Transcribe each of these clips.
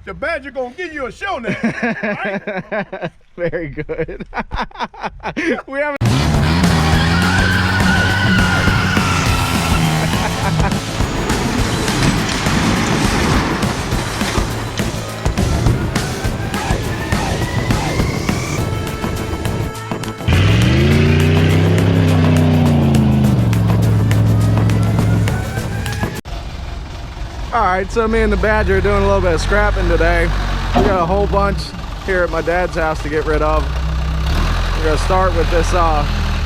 the Badger gonna give you a show now. Right? Very good. We haven't. Alright, so me and the Badger are doing a little bit of scrapping today. We got a whole bunch here at my dad's house to get rid of. We're going to start with this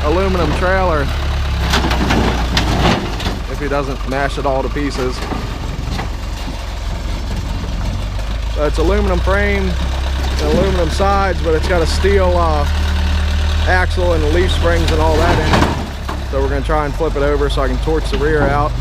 aluminum trailer, if he doesn't mash it all to pieces. So it's aluminum frame and aluminum sides, but it's got a steel axle and leaf springs and all that in it. So we're going to try and flip it over so I can torch the rear out.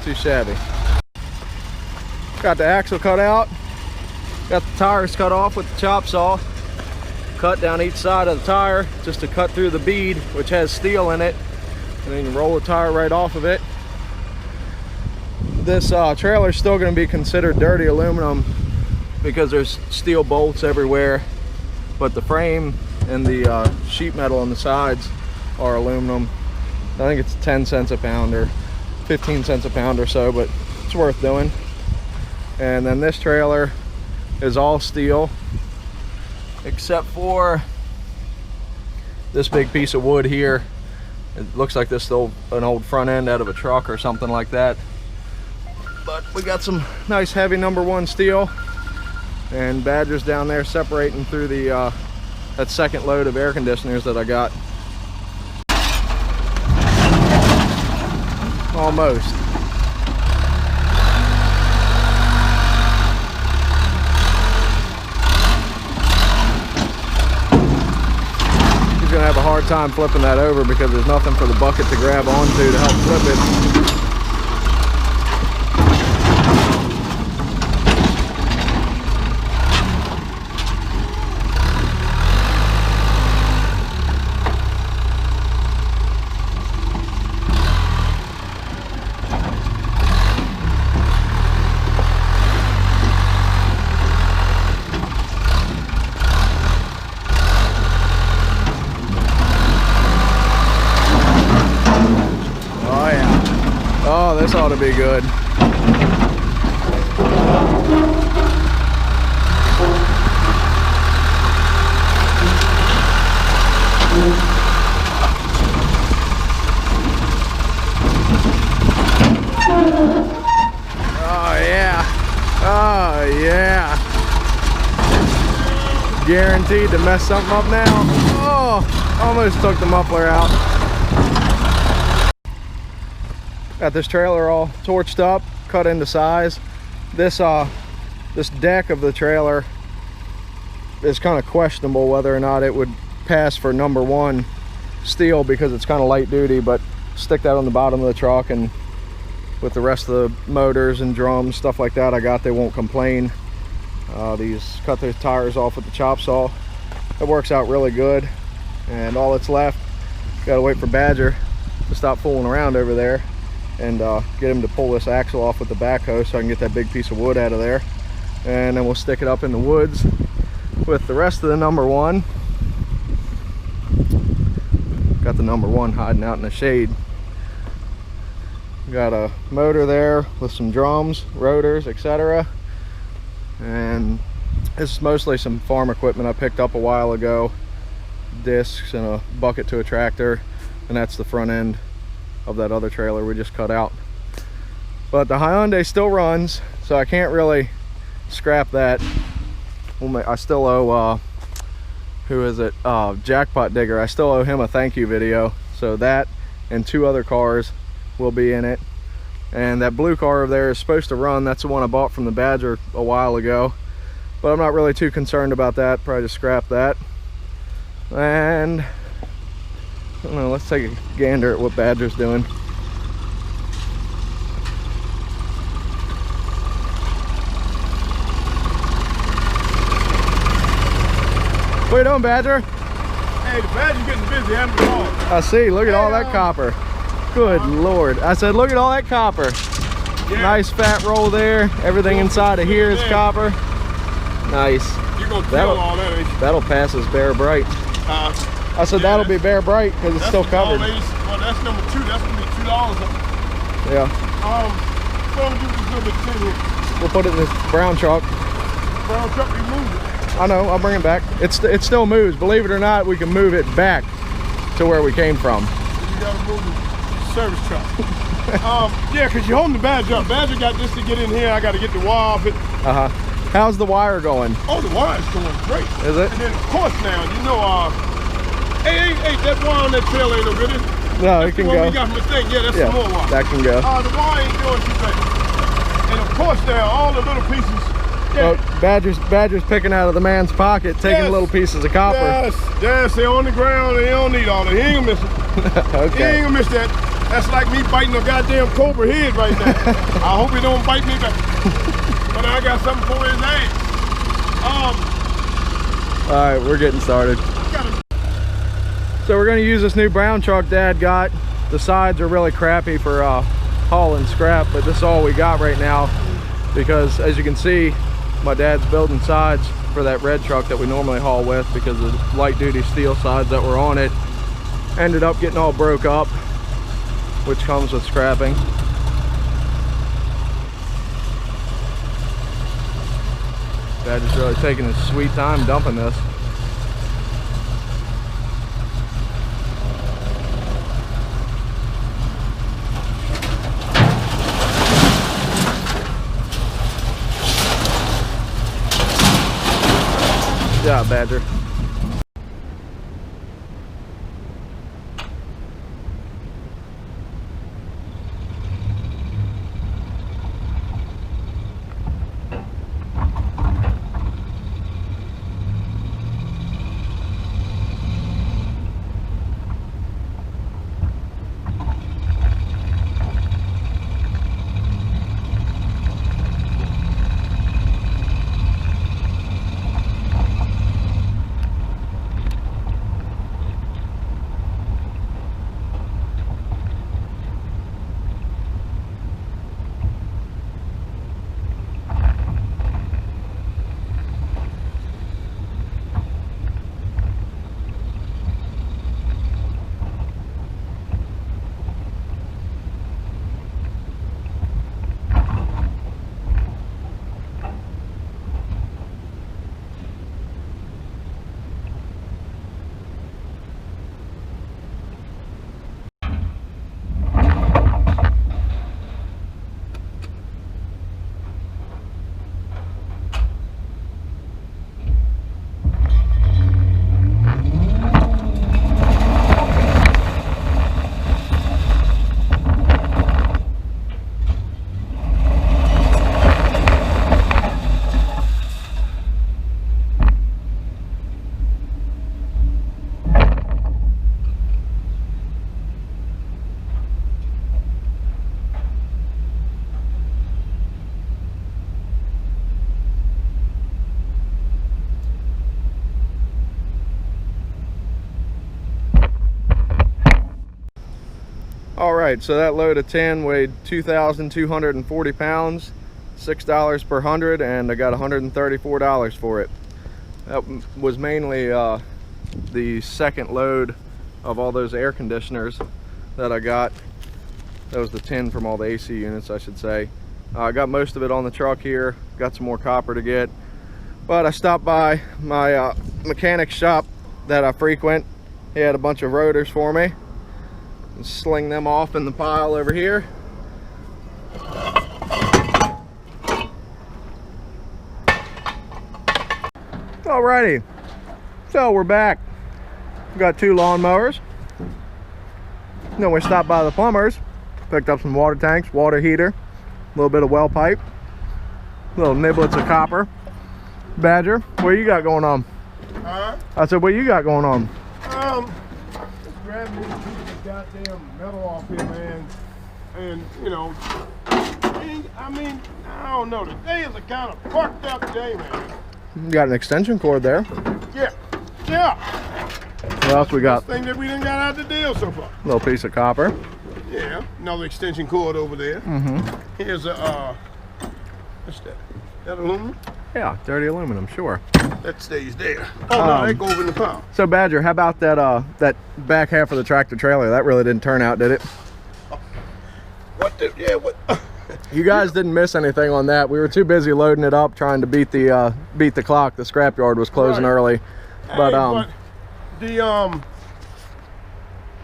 Too shabby. Got the axle cut out, got the tires cut off with the chop saw, cut down each side of the tire just to cut through the bead, which has steel in it, and then you roll the tire right off of it. This trailer is still going to be considered dirty aluminum because there's steel bolts everywhere, but the frame and the sheet metal on the sides are aluminum. I think it's 10 cents a pound or 15 cents a pound or so, but it's worth doing. And then this trailer is all steel except for this big piece of wood here. It looks like this is an old front end out of a truck or something like that, but we got some nice heavy #1 steel, and Badger's down there separating through the that second load of air conditioners that I got. Almost. He's gonna have a hard time flipping that over because there's nothing for the bucket to grab onto to help flip it. Oh, this ought to be good. Oh yeah. Oh yeah. Guaranteed to mess something up now. Oh, almost took the muffler out. Got this trailer all torched up, cut into size. This deck of the trailer is kind of questionable whether or not it would pass for #1 steel because it's kind of light duty, but stick that on the bottom of the truck, and with the rest of the motors and drums, stuff like that I got, they won't complain. Cut the tires off with the chop saw. It works out really good, and all that's left, gotta wait for Badger to stop fooling around over there and get him to pull this axle off with the backhoe so I can get that big piece of wood out of there, and then we'll stick it up in the woods with the rest of the #1. Got the #1 hiding out in the shade. Got a motor there with some drums, rotors, etc. And this is mostly some farm equipment I picked up a while ago. Discs and a bucket to a tractor, and that's the front end of that other trailer we just cut out. But the Hyundai still runs, so I can't really scrap that. I still owe who is it, Jackpot Digger, I still owe him a thank you video. So that and 2 other cars will be in it. And that blue car over there is supposed to run. That's the one I bought from the Badger a while ago, but I'm not really too concerned about that. Probably just scrap that. And I don't know, let's take a gander at what Badger's doing. What you doing, Badger? Hey, the Badger's getting busy having the ball. I see. Look at all that copper. Good Lord. I said, look at all that copper. Yeah. Nice fat roll there. Everything inside of here is copper. Nice. You're going to drill all that, ain't you? That'll pass as bare bright. I said that'll be bare bright because it's still covered. Well, that's number 2. That's going to be $2. Yeah. So I'm going to give this little bit of tin here. We'll put it in this brown truck. Brown truck, we moved it. I know, I'll bring it back. It still moves. Believe it or not, we can move it back to where we came from. You got to move the service truck. Yeah, because you're holding the Badger up. Badger got this to get in here. I got to get the wire off it. How's the wire going? Oh, the wire's going great. Is it? And then, of course, now, you know, hey, that wire on that trail ain't no good. No, it can go. We got from the thing. Yeah, that's some more wire. That can go. The wire ain't doing too bad. And of course, there are all the little pieces. Yeah. Oh, Badger's picking out of the man's pocket, taking little pieces of copper. Yes, they're on the ground. They don't need all that. He ain't gonna miss it. Okay. He ain't gonna miss that. That's like me biting a goddamn cobra head right now. I hope he don't bite me back. But I got something for his ass. All right, we're getting started. So we're gonna use this new brown truck Dad got. The sides are really crappy for hauling scrap, but this is all we got right now because, as you can see, my dad's building sides for that red truck that we normally haul with because the light duty steel sides that were on it ended up getting all broke up, which comes with scrapping. Dad is really taking his sweet time dumping this. Good job, Badger. All right, so that load of tin weighed 2,240 pounds, $6 per 100, and I got $134 for it. That was mainly the second load of all those air conditioners that I got. That was the tin from all the AC units, I should say. I got most of it on the truck here, got some more copper to get. But I stopped by my mechanic shop that I frequent. He had a bunch of rotors for me. Sling them off in the pile over here. Alrighty, so we're back. We've got 2 lawnmowers. Then we stopped by the plumbers, picked up some water tanks, water heater, a little bit of well pipe, little niblets of copper. Badger, what you got going on? I said, what you got going on? Grabbing these pieces of goddamn metal off here, man. And, you know, I mean, I don't know. Today is a kind of fucked up day, man. You got an extension cord there. Yeah. Yeah. What else we got? Thing that we done got out the deal so far. Little piece of copper. Yeah. Another extension cord over there. Mm-hmm. Here's a what's that? That aluminum? Yeah, dirty aluminum, sure. That stays there. Oh no, that goes in the pile. So Badger, how about that that back half of the tractor trailer? That really didn't turn out, did it? What the what You guys didn't miss anything on that. We were too busy loading it up, trying to beat the clock. The scrapyard was closing early. But the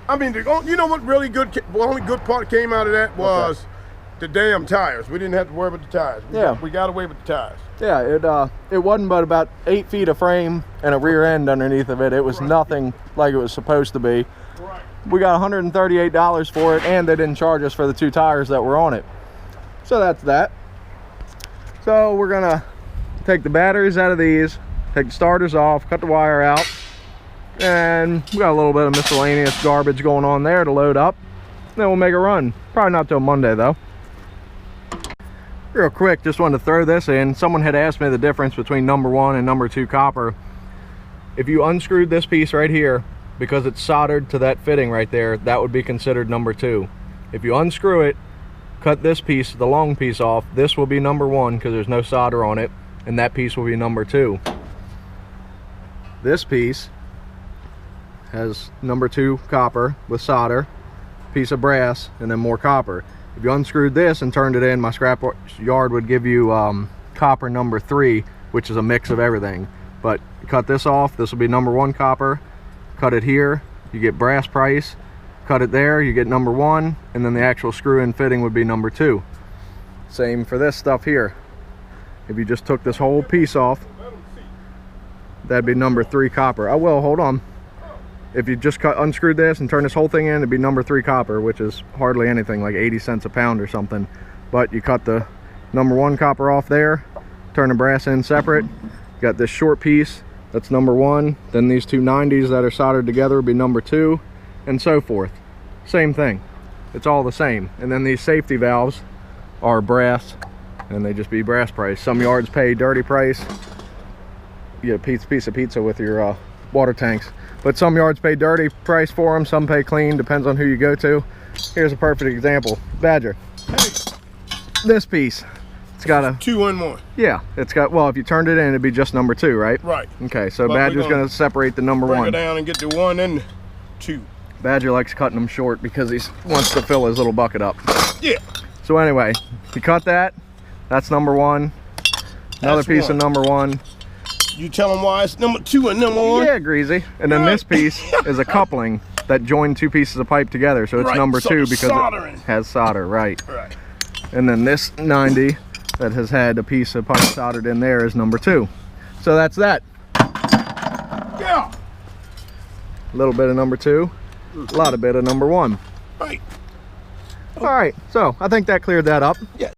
I mean, you know what really good? The only good part came out of that was the damn tires. We didn't have to worry about the tires. We got away with the tires. Yeah, it wasn't but about 8 feet of frame and a rear end underneath of it. It was nothing like it was supposed to be. Right. We got $138 for it, and they didn't charge us for the 2 tires that were on it. So that's that. So we're gonna take the batteries out of these, take the starters off, cut the wire out, and we got a little bit of miscellaneous garbage going on there to load up. Then we'll make a run. Probably not till Monday though. Real quick, just wanted to throw this in. Someone had asked me the difference between number 1 and number 2 copper. If you unscrewed this piece right here, because it's soldered to that fitting right there, that would be considered number 2. If you unscrew it, cut this piece, the long piece off, this will be number 1 because there's no solder on it, and that piece will be number 2. This piece has number 2 copper with solder, piece of brass, and then more copper. If you unscrewed this and turned it in, my scrap yard would give you copper number 3, which is a mix of everything. But you cut this off, this will be number 1 copper. Cut it here, you get brass price. Cut it there, you get number 1, and then the actual screw-in fitting would be number 2. Same for this stuff here. If you just took this whole piece off, that'd be number 3 copper. Oh well, hold on. If you just unscrewed this and turned this whole thing in, it'd be number 3 copper, which is hardly anything, like 80 cents a pound or something. But you cut the number 1 copper off there, turn the brass in separate. You got this short piece, that's number 1. Then these 2 90s that are soldered together would be number 2, and so forth. Same thing. It's all the same. And then these safety valves are brass, and they just be brass price. Some yards pay dirty price. You get a piece of pizza with your water tanks. But some yards pay dirty price for them, some pay clean, depends on who you go to. Here's a perfect example. Badger. Hey. This piece, it's got a 2-in-1. Yeah, it's got, well, if you turned it in, it'd be just number 2, right? Right. Okay, so Badger's gonna separate the number 1. Bring it down and get the 1 and 2. Badger likes cutting them short because he wants to fill his little bucket up. Yeah. So anyway, you cut that, that's number 1. Another piece of number 1. You tell them why it's number 2 and number 1? Yeah, greasy. And then this piece is a coupling that joined 2 pieces of pipe together, so it's number 2 because it has solder, right. And then this 90 that has had a piece of pipe soldered in there is number 2. So that's that. Yeah. A little bit of number 2, a lot of bit of number 1. Right. All right, so I think that cleared that up. Yeah,